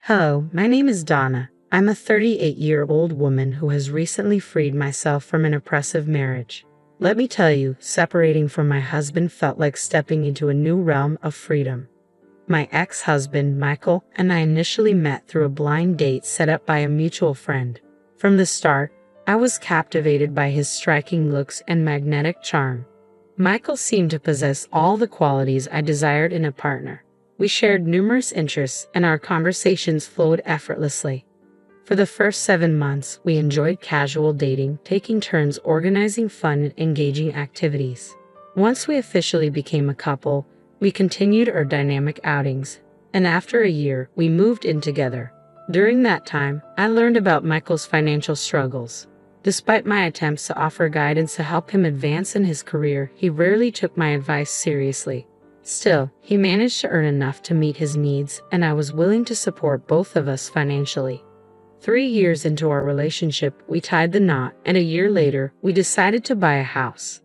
Hello, my name is Donna. I'm a 38-year-old woman who has recently freed myself from an oppressive marriage. Let me tell you, separating from my husband felt like stepping into a new realm of freedom. My ex-husband, Michael, and I initially met through a blind date set up by a mutual friend. From the start, I was captivated by his striking looks and magnetic charm. Michael seemed to possess all the qualities I desired in a partner. We shared numerous interests, and our conversations flowed effortlessly. For the first 7 months, we enjoyed casual dating, taking turns organizing fun and engaging activities. Once we officially became a couple, we continued our dynamic outings, and after a year, we moved in together. During that time, I learned about Michael's financial struggles. Despite my attempts to offer guidance to help him advance in his career, he rarely took my advice seriously. Still, he managed to earn enough to meet his needs, and I was willing to support both of us financially. 3 years into our relationship, we tied the knot, and a year later, we decided to buy a house.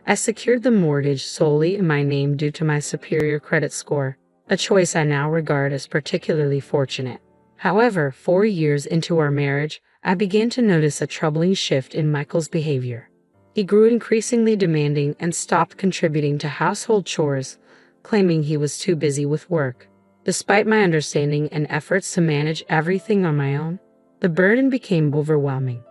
I secured the mortgage solely in my name due to my superior credit score, a choice I now regard as particularly fortunate. However, 4 years into our marriage, I began to notice a troubling shift in Michael's behavior. He grew increasingly demanding and stopped contributing to household chores, claiming he was too busy with work. Despite my understanding and efforts to manage everything on my own, the burden became overwhelming.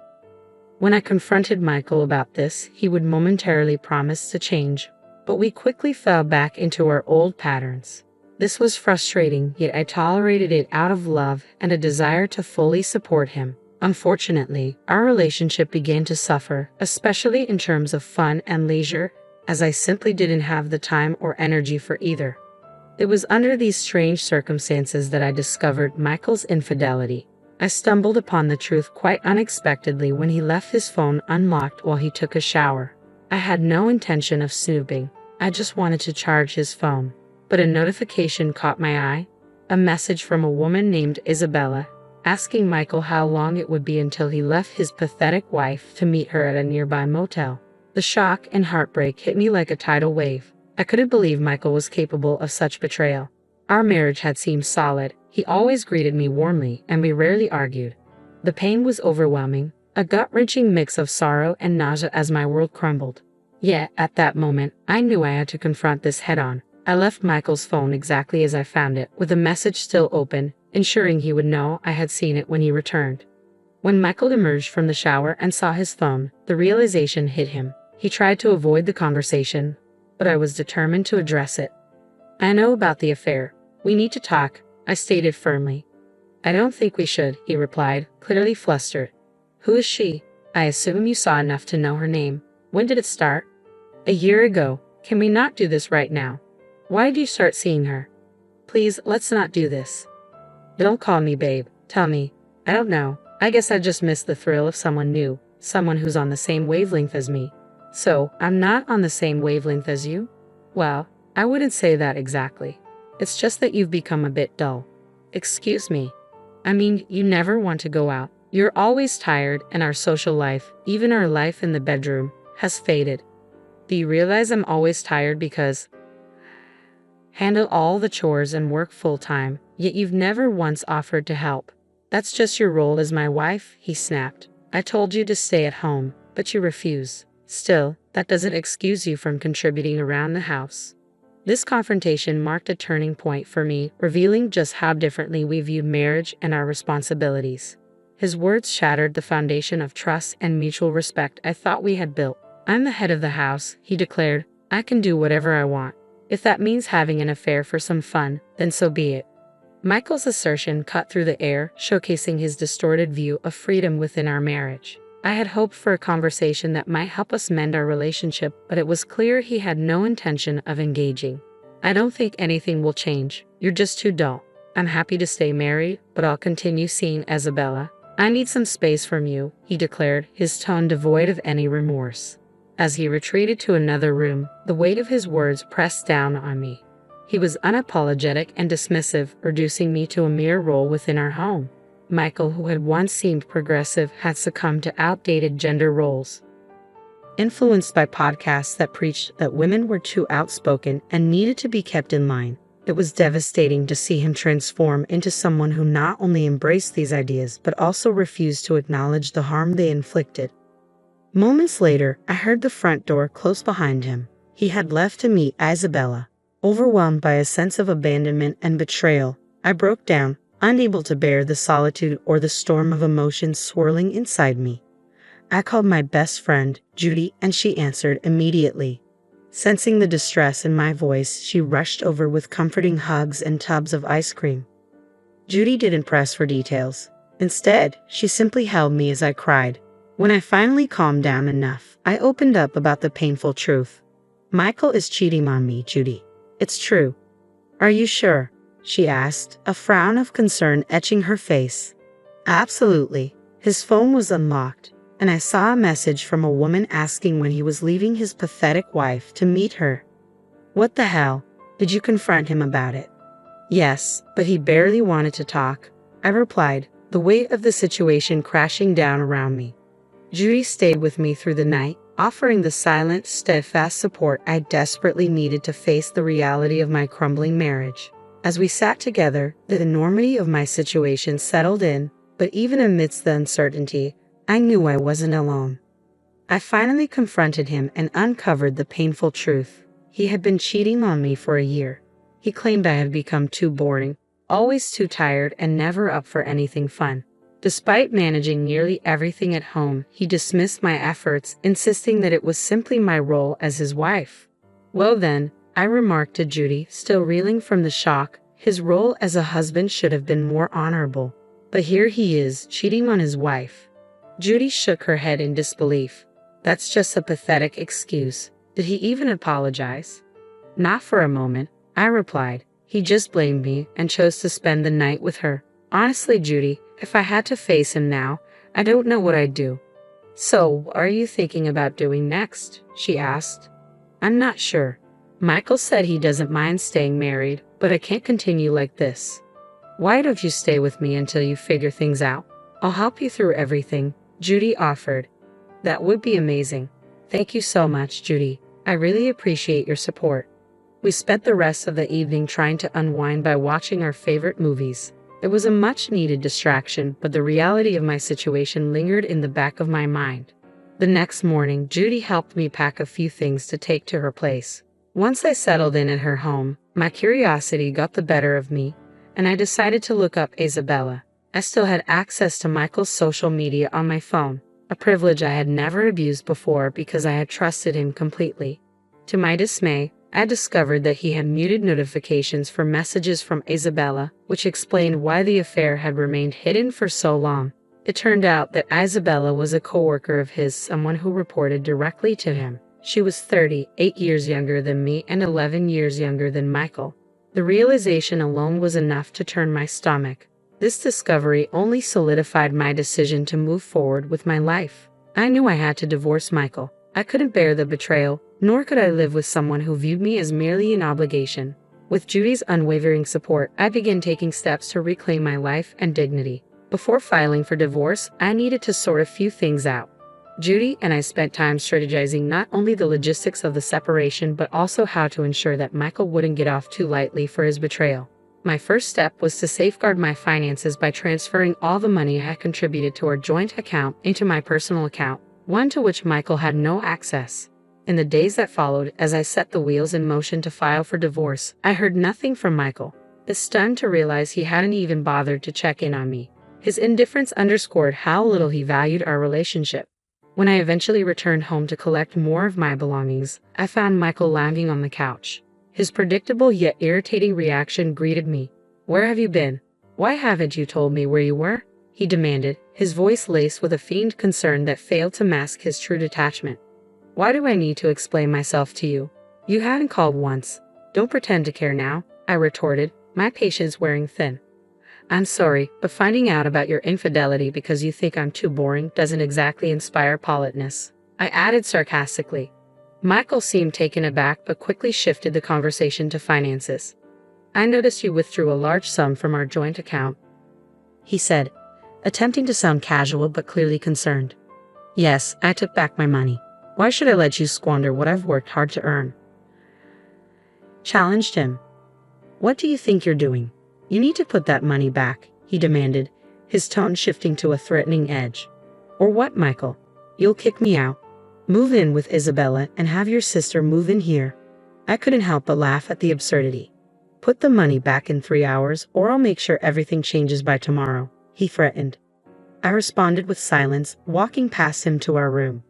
When I confronted Michael about this, he would momentarily promise to change, but we quickly fell back into our old patterns. This was frustrating, yet I tolerated it out of love and a desire to fully support him. Unfortunately, our relationship began to suffer, especially in terms of fun and leisure, as I simply didn't have the time or energy for either. It was under these strange circumstances that I discovered Michael's infidelity. I stumbled upon the truth quite unexpectedly when he left his phone unlocked while he took a shower. I had no intention of snooping. I just wanted to charge his phone. But a notification caught my eye, a message from a woman named Isabella, asking Michael how long it would be until he left his pathetic wife to meet her at a nearby motel. The shock and heartbreak hit me like a tidal wave. I couldn't believe Michael was capable of such betrayal. Our marriage had seemed solid. He always greeted me warmly, and we rarely argued. The pain was overwhelming, a gut-wrenching mix of sorrow and nausea as my world crumbled. Yet, at that moment, I knew I had to confront this head-on. I left Michael's phone exactly as I found it, with the message still open, ensuring he would know I had seen it when he returned. When Michael emerged from the shower and saw his phone, the realization hit him. He tried to avoid the conversation, but I was determined to address it. "I know about the affair. We need to talk," I stated firmly. "I don't think we should," he replied, clearly flustered. "Who is she? I assume you saw enough to know her name. When did it start?" "A year ago. Can we not do this right now? Why did you start seeing her? Please, let's not do this." "Don't call me babe. Tell me." "I don't know. I guess I just miss the thrill of someone new, someone who's on the same wavelength as me." "So, I'm not on the same wavelength as you?" "Well, I wouldn't say that exactly. It's just that you've become a bit dull." "Excuse me. I mean, you never want to go out. You're always tired, and our social life, even our life in the bedroom, has faded. Do you realize I'm always tired because handle all the chores and work full-time, yet you've never once offered to help? That's just your role as my wife," he snapped. "I told you to stay at home, but you refuse. Still, that doesn't excuse you from contributing around the house." This confrontation marked a turning point for me, revealing just how differently we viewed marriage and our responsibilities. His words shattered the foundation of trust and mutual respect I thought we had built. "I'm the head of the house," he declared. "I can do whatever I want. If that means having an affair for some fun, then so be it." Michael's assertion cut through the air, showcasing his distorted view of freedom within our marriage. I had hoped for a conversation that might help us mend our relationship, but it was clear he had no intention of engaging. "I don't think anything will change. You're just too dull. I'm happy to stay married, but I'll continue seeing Isabella. I need some space from you," he declared, his tone devoid of any remorse. As he retreated to another room, the weight of his words pressed down on me. He was unapologetic and dismissive, reducing me to a mere role within our home. Michael, who had once seemed progressive, had succumbed to outdated gender roles. Influenced by podcasts that preached that women were too outspoken and needed to be kept in line, It was devastating to see him transform into someone who not only embraced these ideas but also refused to acknowledge the harm they inflicted. Moments later, I heard the front door close behind him. He had left to meet Isabella. Overwhelmed by a sense of abandonment and betrayal, I broke down, unable to bear the solitude or the storm of emotions swirling inside me. I called my best friend, Judy, and she answered immediately. Sensing the distress in my voice, she rushed over with comforting hugs and tubs of ice cream. Judy didn't press for details. Instead, she simply held me as I cried. When I finally calmed down enough, I opened up about the painful truth. Michael is cheating on me, Judy. It's true. Are you sure? She asked, a frown of concern etching her face. Absolutely. His phone was unlocked, and I saw a message from a woman asking when he was leaving his pathetic wife to meet her. What the hell? Did you confront him about it? Yes, but he barely wanted to talk, I replied, the weight of the situation crashing down around me. Judy stayed with me through the night, offering the silent, steadfast support I desperately needed to face the reality of my crumbling marriage. As we sat together, the enormity of my situation settled in, but even amidst the uncertainty, I knew I wasn't alone. I finally confronted him and uncovered the painful truth. He had been cheating on me for a year. He claimed I had become too boring, always too tired, and never up for anything fun. Despite managing nearly everything at home, he dismissed my efforts, insisting that it was simply my role as his wife. Well then, I remarked to Judy, still reeling from the shock, his role as a husband should have been more honorable. But here he is, cheating on his wife. Judy shook her head in disbelief. That's just a pathetic excuse. Did he even apologize? Not for a moment, I replied. He just blamed me and chose to spend the night with her. Honestly, Judy, if I had to face him now, I don't know what I'd do. So, what are you thinking about doing next? She asked. I'm not sure. Michael said he doesn't mind staying married, but I can't continue like this. Why don't you stay with me until you figure things out? I'll help you through everything, Judy offered. That would be amazing. Thank you so much, Judy. I really appreciate your support. We spent the rest of the evening trying to unwind by watching our favorite movies. It was a much-needed distraction, but the reality of my situation lingered in the back of my mind. The next morning, Judy helped me pack a few things to take to her place. Once I settled in at her home, my curiosity got the better of me, and I decided to look up Isabella. I still had access to Michael's social media on my phone, a privilege I had never abused before because I had trusted him completely. To my dismay, I discovered that he had muted notifications for messages from Isabella, which explained why the affair had remained hidden for so long. It turned out that Isabella was a coworker of his, someone who reported directly to him. She was 38 years younger than me and 11 years younger than Michael. The realization alone was enough to turn my stomach. This discovery only solidified my decision to move forward with my life. I knew I had to divorce Michael. I couldn't bear the betrayal, nor could I live with someone who viewed me as merely an obligation. With Judy's unwavering support, I began taking steps to reclaim my life and dignity. Before filing for divorce, I needed to sort a few things out. Judy and I spent time strategizing not only the logistics of the separation but also how to ensure that Michael wouldn't get off too lightly for his betrayal. My first step was to safeguard my finances by transferring all the money I had contributed to our joint account into my personal account, one to which Michael had no access. In the days that followed, as I set the wheels in motion to file for divorce, I heard nothing from Michael. I was stunned to realize he hadn't even bothered to check in on me. His indifference underscored how little he valued our relationship. When I eventually returned home to collect more of my belongings, I found Michael lounging on the couch. His predictable yet irritating reaction greeted me. "Where have you been? Why haven't you told me where you were?" he demanded, his voice laced with a feigned concern that failed to mask his true detachment. "Why do I need to explain myself to you? You haven't called once. Don't pretend to care now," I retorted, my patience wearing thin. "I'm sorry, but finding out about your infidelity because you think I'm too boring doesn't exactly inspire politeness," I added sarcastically. Michael seemed taken aback but quickly shifted the conversation to finances. "I noticed you withdrew a large sum from our joint account," he said, attempting to sound casual but clearly concerned. "Yes, I took back my money. Why should I let you squander what I've worked hard to earn?" Challenged him. What do you think you're doing? You need to put that money back, he demanded, his tone shifting to a threatening edge. Or what, Michael? You'll kick me out? Move in with Isabella and have your sister move in here. I couldn't help but laugh at the absurdity. Put the money back in 3 hours or I'll make sure everything changes by tomorrow, he threatened. I responded with silence, walking past him to our room.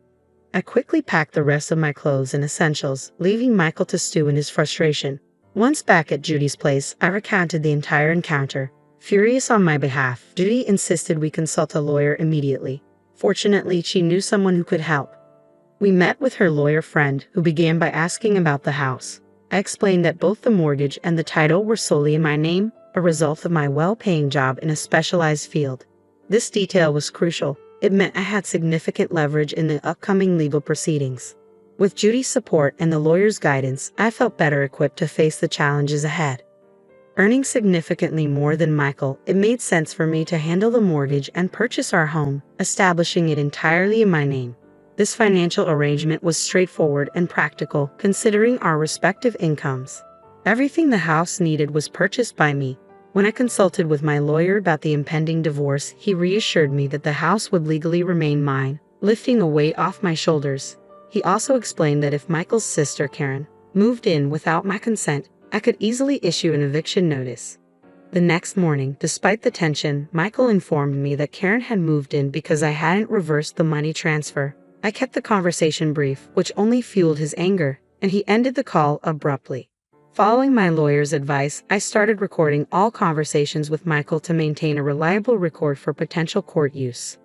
I quickly packed the rest of my clothes and essentials, leaving Michael to stew in his frustration. Once back at Judy's place, I recounted the entire encounter. Furious on my behalf, Judy insisted we consult a lawyer immediately. Fortunately, she knew someone who could help. We met with her lawyer friend, who began by asking about the house. I explained that both the mortgage and the title were solely in my name, a result of my well-paying job in a specialized field. This detail was crucial. It meant I had significant leverage in the upcoming legal proceedings. With Judy's support and the lawyer's guidance, I felt better equipped to face the challenges ahead. Earning significantly more than Michael, it made sense for me to handle the mortgage and purchase our home, establishing it entirely in my name. This financial arrangement was straightforward and practical, considering our respective incomes. Everything the house needed was purchased by me. When I consulted with my lawyer about the impending divorce, he reassured me that the house would legally remain mine, lifting a weight off my shoulders. He also explained that if Michael's sister, Karen, moved in without my consent, I could easily issue an eviction notice. The next morning, despite the tension, Michael informed me that Karen had moved in because I hadn't reversed the money transfer. I kept the conversation brief, which only fueled his anger, and he ended the call abruptly. Following my lawyer's advice, I started recording all conversations with Michael to maintain a reliable record for potential court use.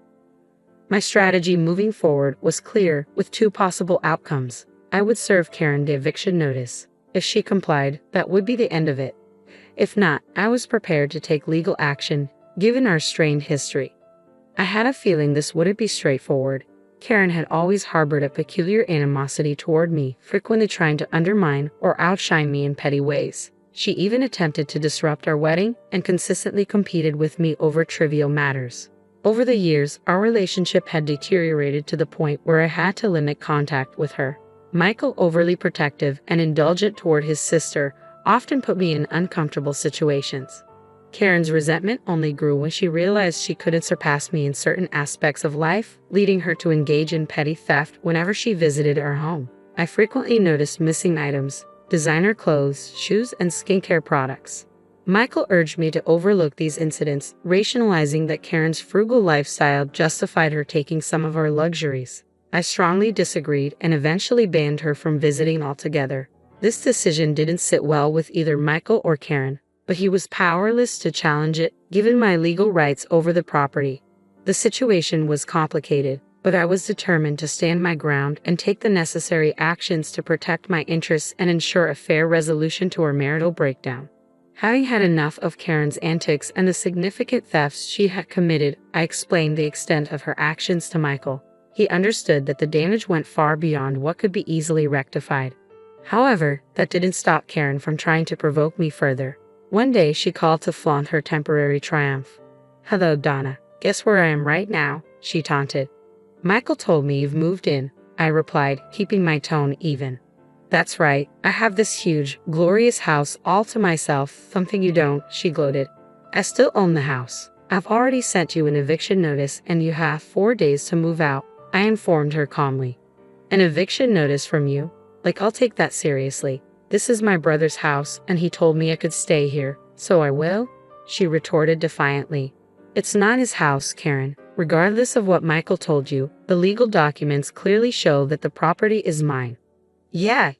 My strategy moving forward was clear, with 2 possible outcomes. I would serve Karen the eviction notice. If she complied, that would be the end of it. If not, I was prepared to take legal action, given our strained history. I had a feeling this wouldn't be straightforward. Karen had always harbored a peculiar animosity toward me, frequently trying to undermine or outshine me in petty ways. She even attempted to disrupt our wedding and consistently competed with me over trivial matters. Over the years, our relationship had deteriorated to the point where I had to limit contact with her. Michael, overly protective and indulgent toward his sister, often put me in uncomfortable situations. Karen's resentment only grew when she realized she couldn't surpass me in certain aspects of life, leading her to engage in petty theft whenever she visited our home. I frequently noticed missing items, designer clothes, shoes, and skincare products. Michael urged me to overlook these incidents, rationalizing that Karen's frugal lifestyle justified her taking some of our luxuries. I strongly disagreed and eventually banned her from visiting altogether. This decision didn't sit well with either Michael or Karen, but he was powerless to challenge it, given my legal rights over the property. The situation was complicated, but I was determined to stand my ground and take the necessary actions to protect my interests and ensure a fair resolution to our marital breakdown. Having had enough of Karen's antics and the significant thefts she had committed, I explained the extent of her actions to Michael. He understood that the damage went far beyond what could be easily rectified. However, that didn't stop Karen from trying to provoke me further. One day, she called to flaunt her temporary triumph. "Hello, Donna. Guess where I am right now?" she taunted. "Michael told me you've moved in," I replied, keeping my tone even. "That's right. I have this huge, glorious house all to myself, something you don't," she gloated. "I still own the house. I've already sent you an eviction notice and you have 4 days to move out," I informed her calmly. "An eviction notice from you? Like, I'll take that seriously. This is my brother's house, and he told me I could stay here, so I will," she retorted defiantly. "It's not his house, Karen. Regardless of what Michael told you, the legal documents clearly show that the property is mine." Yeah,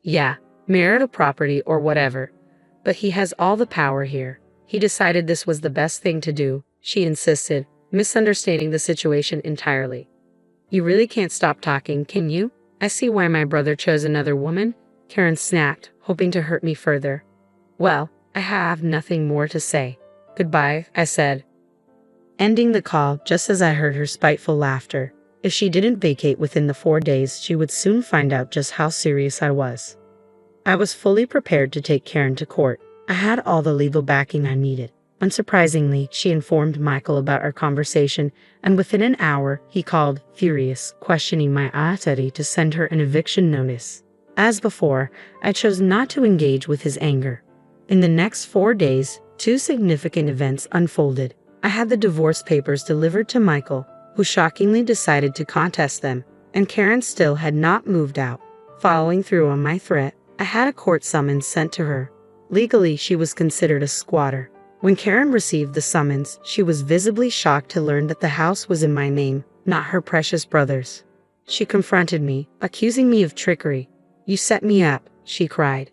marital property or whatever. But he has all the power here. He decided this was the best thing to do, she insisted, misunderstanding the situation entirely. "You really can't stop talking, can you? I see why my brother chose another woman," Karen snapped, hoping to hurt me further. "Well, I have nothing more to say. Goodbye," I said, ending the call just as I heard her spiteful laughter. If she didn't vacate within the 4 days, she would soon find out just how serious I was. I was fully prepared to take Karen to court. I had all the legal backing I needed. Unsurprisingly, she informed Michael about our conversation, and within an hour, he called, furious, questioning my ability to send her an eviction notice. As before, I chose not to engage with his anger. In the next 4 days, two significant events unfolded. I had the divorce papers delivered to Michael, who shockingly decided to contest them, and Karen still had not moved out. Following through on my threat, I had a court summons sent to her. Legally, she was considered a squatter. When Karen received the summons, she was visibly shocked to learn that the house was in my name, not her precious brother's. She confronted me, accusing me of trickery. "You set me up," she cried.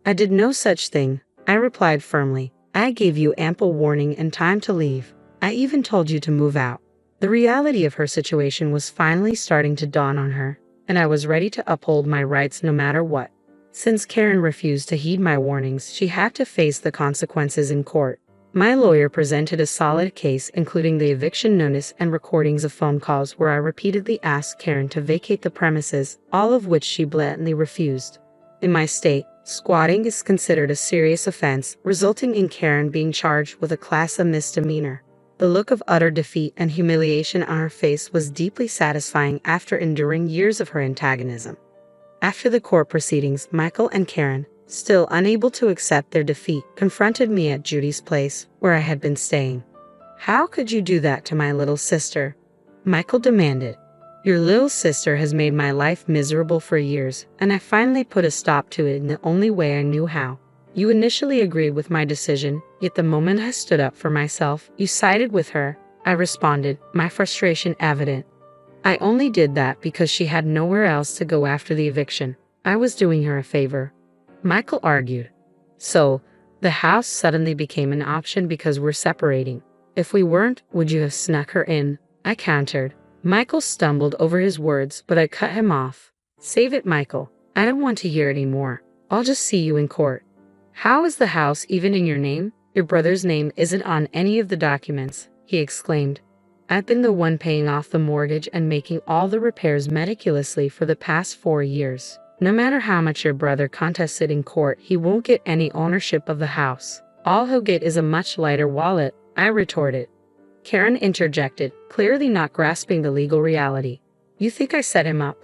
"I did no such thing," I replied firmly. "I gave you ample warning and time to leave. I even told you to move out." The reality of her situation was finally starting to dawn on her, and I was ready to uphold my rights no matter what. Since Karen refused to heed my warnings, she had to face the consequences in court. My lawyer presented a solid case, including the eviction notice and recordings of phone calls where I repeatedly asked Karen to vacate the premises, all of which she blatantly refused. In my state, squatting is considered a serious offense, resulting in Karen being charged with a Class A misdemeanor. The look of utter defeat and humiliation on her face was deeply satisfying after enduring years of her antagonism. After the court proceedings, Michael and Karen, still unable to accept their defeat, confronted me at Judy's place, where I had been staying. "How could you do that to my little sister?" Michael demanded. "Your little sister has made my life miserable for years, and I finally put a stop to it in the only way I knew how. You initially agreed with my decision, yet the moment I stood up for myself, you sided with her," I responded, my frustration evident. "I only did that because she had nowhere else to go after the eviction. I was doing her a favor," Michael argued. "So, the house suddenly became an option because we're separating. If we weren't, would you have snuck her in?" I countered. Michael stumbled over his words, but I cut him off. "Save it, Michael. I don't want to hear any more. I'll just see you in court." "How is the house even in your name? Your brother's name isn't on any of the documents," he exclaimed. "I've been the one paying off the mortgage and making all the repairs meticulously for the past 4 years. No matter how much your brother contests it in court, he won't get any ownership of the house. All he'll get is a much lighter wallet," I retorted. Karen interjected, clearly not grasping the legal reality. "You think I set him up?"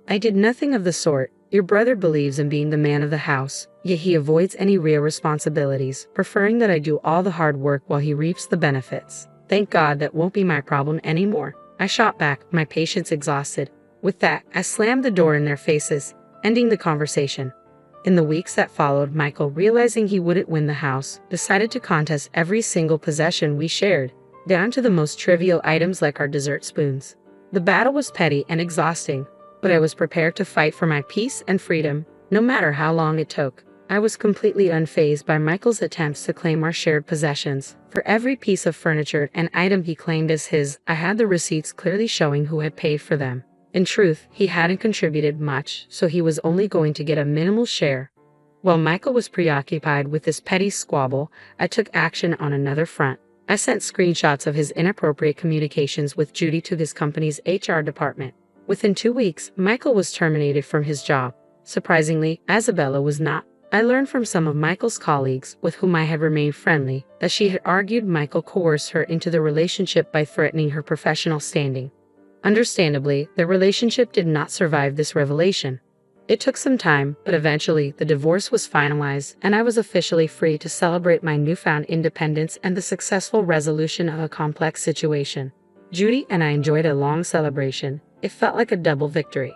"I did nothing of the sort. Your brother believes in being the man of the house, yet he avoids any real responsibilities, preferring that I do all the hard work while he reaps the benefits. Thank God that won't be my problem anymore," I shot back, my patience exhausted. With that, I slammed the door in their faces, ending the conversation. In the weeks that followed, Michael, realizing he wouldn't win the house, decided to contest every single possession we shared, down to the most trivial items like our dessert spoons. The battle was petty and exhausting, but I was prepared to fight for my peace and freedom, no matter how long it took. I was completely unfazed by Michael's attempts to claim our shared possessions. For every piece of furniture and item he claimed as his, I had the receipts clearly showing who had paid for them. In truth, he hadn't contributed much, so he was only going to get a minimal share. While Michael was preoccupied with this petty squabble, I took action on another front. I sent screenshots of his inappropriate communications with Judy to his company's HR department. Within 2 weeks, Michael was terminated from his job. Surprisingly, Isabella was not. I learned from some of Michael's colleagues, with whom I had remained friendly, that she had argued Michael coerced her into the relationship by threatening her professional standing. Understandably, the relationship did not survive this revelation. It took some time, but eventually the divorce was finalized, and I was officially free to celebrate my newfound independence and the successful resolution of a complex situation. Judy and I enjoyed a long celebration. It felt like a double victory.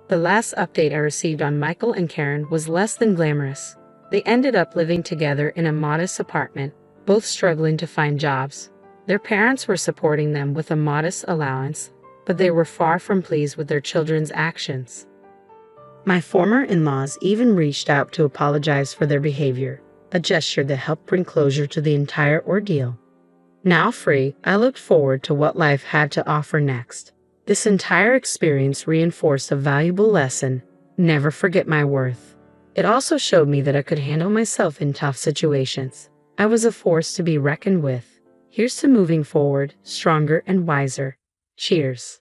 The last update I received on Michael and Karen was less than glamorous. They ended up living together in a modest apartment, both struggling to find jobs. Their parents were supporting them with a modest allowance, but they were far from pleased with their children's actions. My former in-laws even reached out to apologize for their behavior, a gesture that helped bring closure to the entire ordeal. Now free, I looked forward to what life had to offer next. This entire experience reinforced a valuable lesson: never forget my worth. It also showed me that I could handle myself in tough situations. I was a force to be reckoned with. Here's to moving forward, stronger and wiser. Cheers.